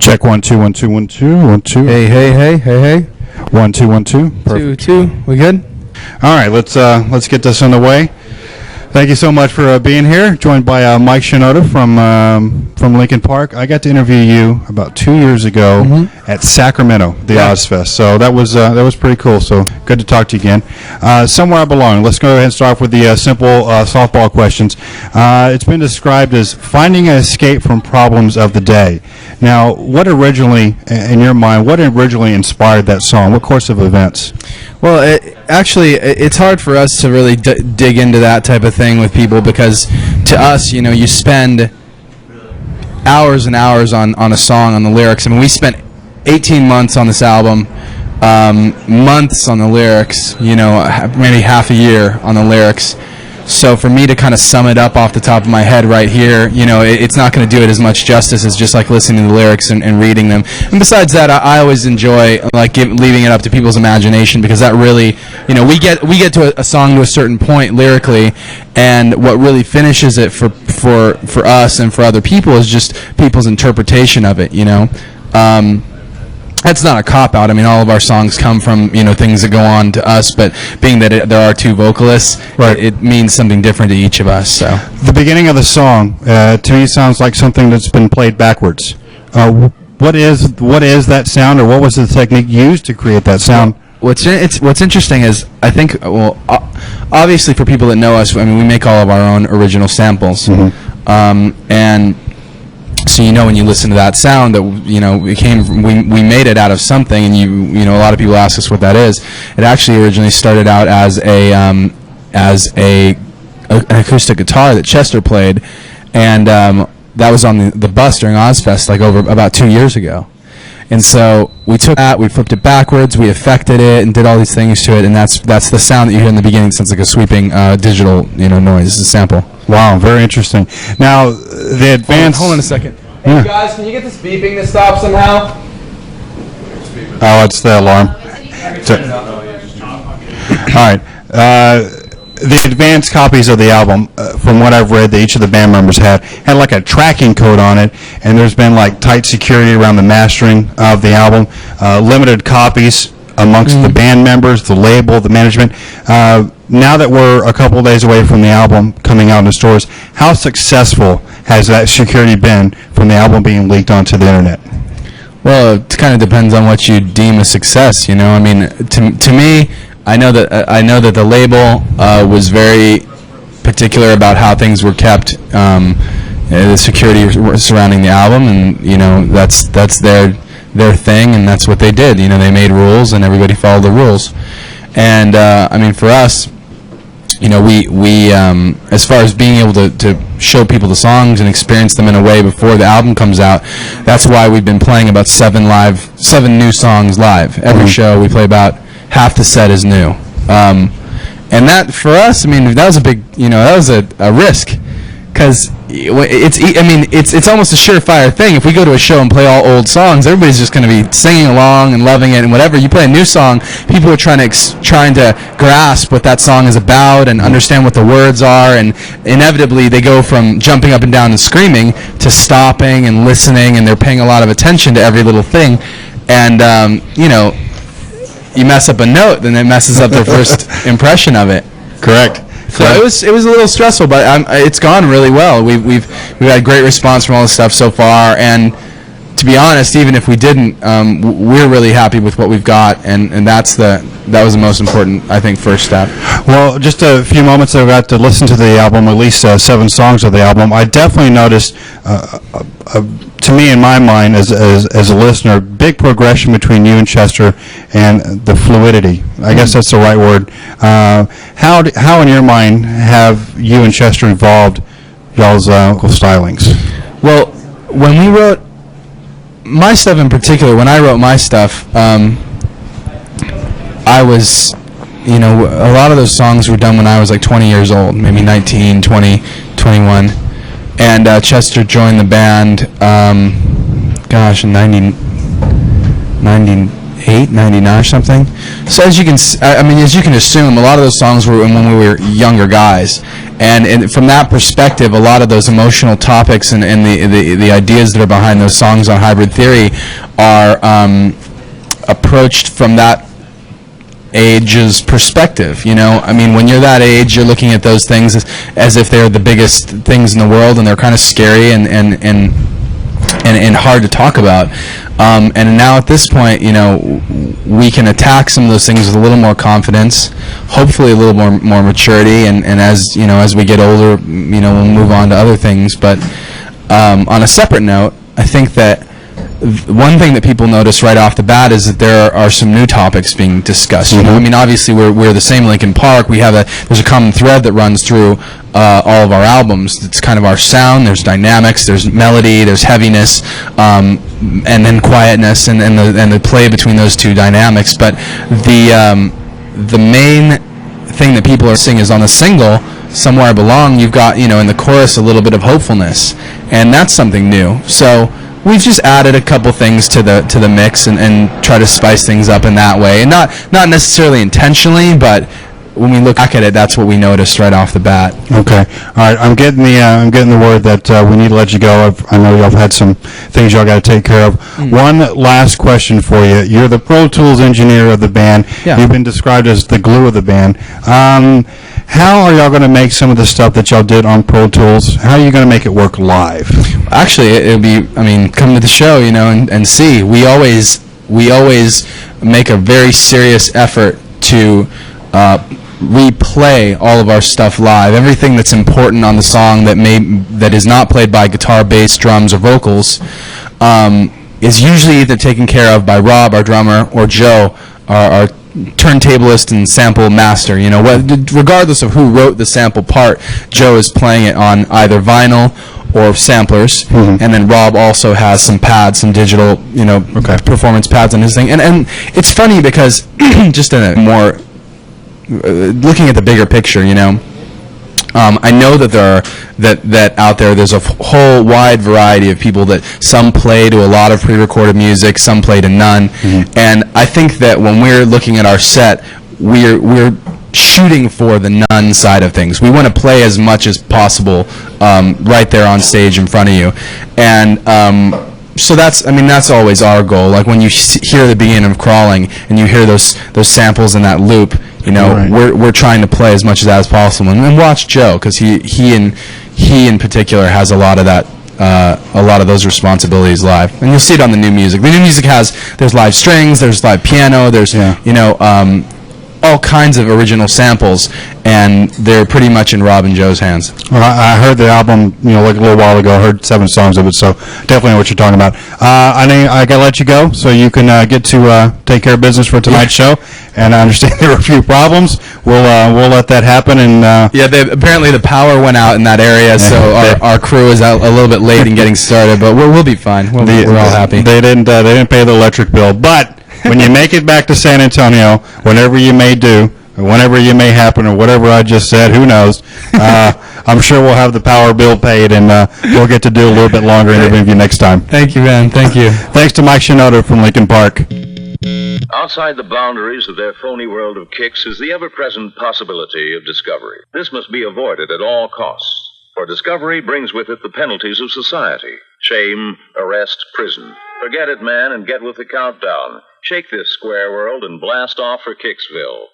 Check 1 2 1 2 1 2 1 2. Hey, hey, hey, hey, hey. 1 2 1 2. Perfect. 2 2. We good? All right, let's get this underway. Thank you so much for being here. Joined by Mike SHINODA from Linkin Park. I got to interview you about 2 years ago at Sacramento, the Ozfest. So that was pretty cool. So good to talk to you again. Somewhere I belong. Let's go ahead and start off with the simple softball questions. It's been described as finding an escape from problems of the day. Now, what originally, in your mind, what originally inspired that song? What course of events? Well, it's hard for us to really dig into that type of thing with people because to us, you know, you spend hours and hours on a song, on the lyrics. I mean, we spent 18 months on this album, months on the lyrics, you know, maybe half a year on the lyrics. So for me to kind of sum it up off the top of my head right here, you know, it's not going to do it as much justice as just like listening to the lyrics and reading them. And besides that, I always enjoy like leaving it up to people's imagination because that really, you know, we get to a song to a certain point lyrically, and what really finishes it for us and for other people is just people's interpretation of it, you know. That's not a cop-out. I mean, all of our songs come from, you know, things that go on to us, but being that there are two vocalists, right, it means something different to each of us. So the beginning of the song, to me, sounds like something that's been played backwards. What is that sound, or what was the technique used to create that sound? What's interesting is, I think, well, obviously for people that know us, I mean, we make all of our own original samples, and so you know when you listen to that sound that, you know, we made it out of something, and you know a lot of people ask us what that is. It actually originally started out as an acoustic guitar that Chester played, and that was on the bus during Ozfest like over about 2 years ago. And so we took that, we flipped it backwards, we affected it, and did all these things to it, and that's the sound that you hear in the beginning. It sounds like a sweeping digital, you know, noise. It's a sample. Wow, very interesting. Now, the advanced... Hold on a second. Hey, guys, can you get this beeping to stop somehow? Oh, it's the alarm. All right. The advanced copies of the album, from what I've read that each of the band members had like a tracking code on it, and there's been like tight security around the mastering of the album, limited copies amongst the band members, the label, the management. Now that we're a couple of days away from the album coming out in the stores, how successful has that security been from the album being leaked onto the internet? Well, it kind of depends on what you deem a success. You know, I mean, to me, I know that the label was very particular about how things were kept, the security surrounding the album, and you know that's their thing, and that's what they did. You know, they made rules, and everybody followed the rules. And I mean, for us, you know, we as far as being able to show people the songs and experience them in a way before the album comes out, that's why we've been playing about 7 new songs live. Every show we play about half the set is new. And that, for us, I mean, that was a big, you know, that was a risk. Because it's almost a surefire thing. If we go to a show and play all old songs, everybody's just going to be singing along and loving it and whatever. You play a new song, people are trying to grasp what that song is about and understand what the words are, and inevitably they go from jumping up and down and screaming to stopping and listening, and they're paying a lot of attention to every little thing. And you know, you mess up a note, then it messes up their first impression of it. Correct. So it was a little stressful, but it's gone really well. We've had great response from all the stuff so far, and to be honest, even if we didn't, we're really happy with what we've got, and that was the most important, I think, first step. Well, just a few moments ago, I got to listen to the album, at least 7 songs of the album. I definitely noticed, to me, in my mind, as a listener, big progression between you and Chester, and the fluidity. I guess that's the right word. How in your mind have you and Chester evolved y'all's vocal stylings? Well, when we wrote my stuff in particular, when I wrote my stuff, I was, you know, a lot of those songs were done when I was like 20 years old, maybe 19, 20, 21. And Chester joined the band, in 98, 99 or something. So as you can assume, a lot of those songs were when we were younger guys. And from that perspective, a lot of those emotional topics and the ideas that are behind those songs on Hybrid Theory are approached from that age's perspective. You know, I mean, when you're that age, you're looking at those things as if they're the biggest things in the world, and they're kind of scary and hard to talk about. And now at this point, you know, we can attack some of those things with a little more confidence, hopefully a little more maturity, and as you know, as we get older, you know, we'll move on to other things. But on a separate note, I think that one thing that people notice right off the bat is that there are some new topics being discussed. You know, I mean, obviously we're the same Linkin Park. There's a common thread that runs through all of our albums. It's kind of our sound. There's dynamics. There's melody. There's heaviness, and then quietness, and the play between those two dynamics. But the main thing that people are seeing is on the single, "Somewhere I Belong," you've got, you know, in the chorus a little bit of hopefulness, and that's something new. So we've just added a couple things to the mix and try to spice things up in that way, and not necessarily intentionally, but when we look back at it, that's what we noticed right off the bat. Okay, all right. I'm getting the word that we need to let you go. I know y'all have had some things y'all got to take care of. One last question for you. You're the Pro Tools engineer of the band. Yeah. You've been described as the glue of the band. How are y'all going to make some of the stuff that y'all did on Pro Tools? How are you going to make it work live? Actually, it'll be, I mean, come to the show, you know, and see. We always make a very serious effort to replay all of our stuff live. Everything that's important on the song that is not played by guitar, bass, drums, or vocals is usually either taken care of by Rob, our drummer, or Joe, our turntablist and sample master. You know, regardless of who wrote the sample part, Joe is playing it on either vinyl or samplers, and then Rob also has some pads, some digital, you know, performance pads on his thing. And it's funny because just in a more looking at the bigger picture, you know, I know that there are that out there's a whole wide variety of people that some play to a lot of pre-recorded music, some play to none, and I think that when we're looking at our set, we're shooting for the none side of things. We want to play as much as possible right there on stage in front of you, and so that's always our goal. Like when you hear the beginning of Crawling and you hear those samples in that loop, you know, we're trying to play as much of that as possible. And watch Joe, because he in particular has a lot of that, a lot of those responsibilities live. And you'll see it on the new music. The new music there's live strings, there's live piano, there's you know, all kinds of original samples, and they're pretty much in Rob and Joe's hands. Well, I heard the album, you know, like a little while ago. I heard 7 songs of it, so definitely know what you're talking about. I got to let you go so you can get to take care of business for tonight's show. And I understand there were a few problems. We'll let that happen. And apparently the power went out in that area, so our crew is out a little bit late in getting started, but we'll be fine. We're all happy. They didn't pay the electric bill, but when you make it back to San Antonio, whenever you may do, or whenever you may happen, or whatever I just said, who knows? I'm sure we'll have the power bill paid, and we'll get to do a little bit longer interview next time. Thank you, man. Thank you. Thanks to Mike SHINODA from Linkin Park. Outside the boundaries of their phony world of kicks is the ever-present possibility of discovery. This must be avoided at all costs, for discovery brings with it the penalties of society: shame, arrest, prison. Forget it, man, and get with the countdown. Shake this square world and blast off for Kicksville.